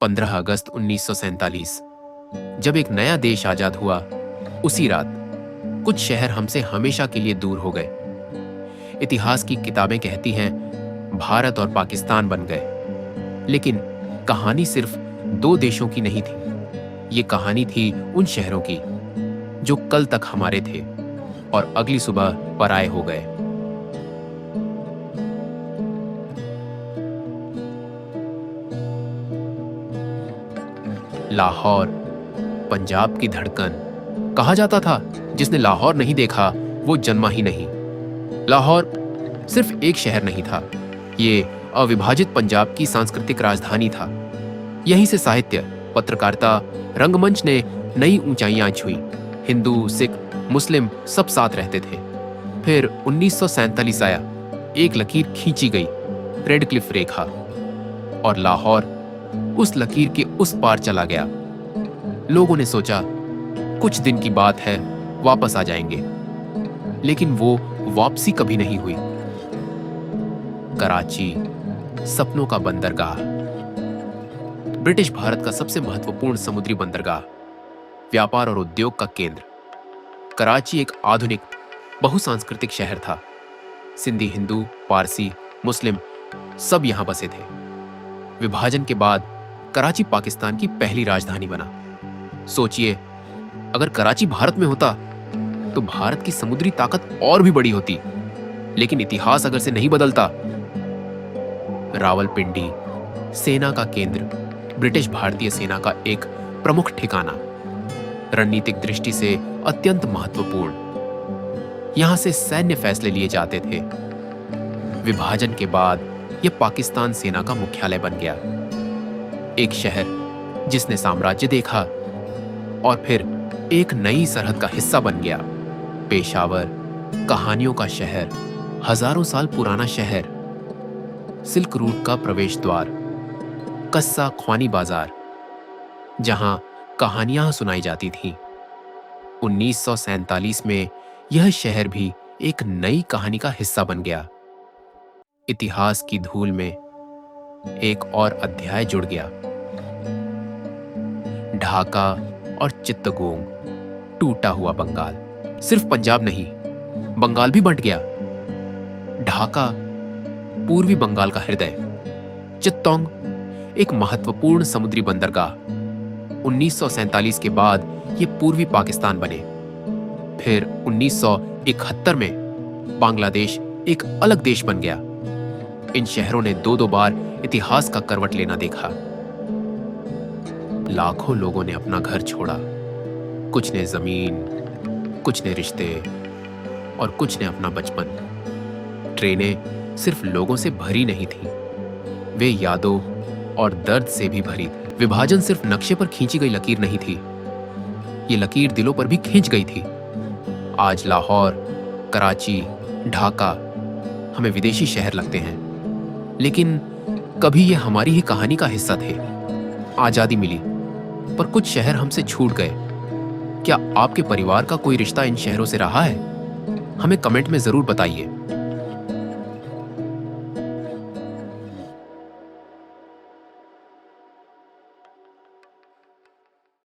15 अगस्त 1947 जब एक नया देश आजाद हुआ, उसी रात कुछ शहर हमसे हमेशा के लिए दूर हो गए। इतिहास की किताबें कहती हैं भारत और पाकिस्तान बन गए, लेकिन कहानी सिर्फ दो देशों की नहीं थी। ये कहानी थी उन शहरों की जो कल तक हमारे थे और अगली सुबह पराए हो गए। लाहौर, पंजाब की धड़कन। कहा जाता था जिसने लाहौर नहीं देखा वो जन्मा ही नहीं। लाहौर सिर्फ एक शहर नहीं था, ये अविभाजित पंजाब की सांस्कृतिक राजधानी था। यहीं से साहित्य, पत्रकारिता, रंगमंच ने नई ऊंचाइयां छुई। हिंदू, सिख, मुस्लिम सब साथ रहते थे। फिर 1947 आया, एक लकीर खींची गई, रेड क्लिफ रेखा, और लाहौर उस लकीर के उस पार चला गया। लोगों ने सोचा कुछ दिन की बात है, वापस आ जाएंगे, लेकिन वो वापसी कभी नहीं हुई। कराची, सपनों का बंदरगाह, ब्रिटिश भारत का सबसे महत्वपूर्ण समुद्री बंदरगाह, व्यापार और उद्योग का केंद्र। कराची एक आधुनिक बहुसांस्कृतिक शहर था। सिंधी, हिंदू, पारसी, मुस्लिम सब यहां बसे थे। विभाजन के बाद कराची पाकिस्तान की पहली राजधानी बना। सोचिए, अगर कराची भारत में होता तो भारत की समुद्री ताकत और भी बड़ी होती, लेकिन इतिहास अगर से नहीं बदलता। रावलपिंडी, सेना का केंद्र, ब्रिटिश भारतीय सेना का एक प्रमुख ठिकाना, रणनीतिक दृष्टि से अत्यंत महत्वपूर्ण। यहां से सैन्य फैसले लिए जाते थे। विभाजन के बाद यह पाकिस्तान सेना का मुख्यालय बन गया। एक शहर जिसने साम्राज्य देखा और फिर एक नई सरहद का हिस्सा बन गया। पेशावर, कहानियों का शहर, हजारों साल पुराना शहर, सिल्क रूट का प्रवेश द्वार, कस्सा ख्वानी बाजार, जहां कहानियां सुनाई जाती थीं। 1947 में यह शहर भी एक नई कहानी का हिस्सा बन गया। इतिहास की धूल में एक और अध्याय जुड़ गया। ढाका और चित्तगोंग, टूटा हुआ बंगाल। सिर्फ पंजाब नहीं, बंगाल भी बंट गया। ढाका पूर्वी बंगाल का हृदय, चित्तौंग एक महत्वपूर्ण समुद्री बंदरगाह। 1947 के बाद ये पूर्वी पाकिस्तान बने। फिर 1971 में बांग्लादेश एक अलग देश बन गया। इन शहरों ने दो बार इतिहास का करवट लेना देखा। लाखों लोगों ने अपना घर छोड़ा, कुछ ने जमीन, कुछ ने रिश्ते और कुछ ने अपना बचपन। ट्रेनें सिर्फ लोगों से भरी नहीं थीं, वे यादों और दर्द से भी भरी थी। विभाजन सिर्फ नक्शे पर खींची गई लकीर नहीं थी, ये लकीर दिलों पर भी खींच गई थी। आज लाहौर, कराची, ढाका हमें विदेशी शहर लगते हैं, लेकिन कभी ये हमारी ही कहानी का हिस्सा थे। आजादी मिली, पर कुछ शहर हमसे छूट गए। क्या आपके परिवार का कोई रिश्ता इन शहरों से रहा है? हमें कमेंट में जरूर बताइए।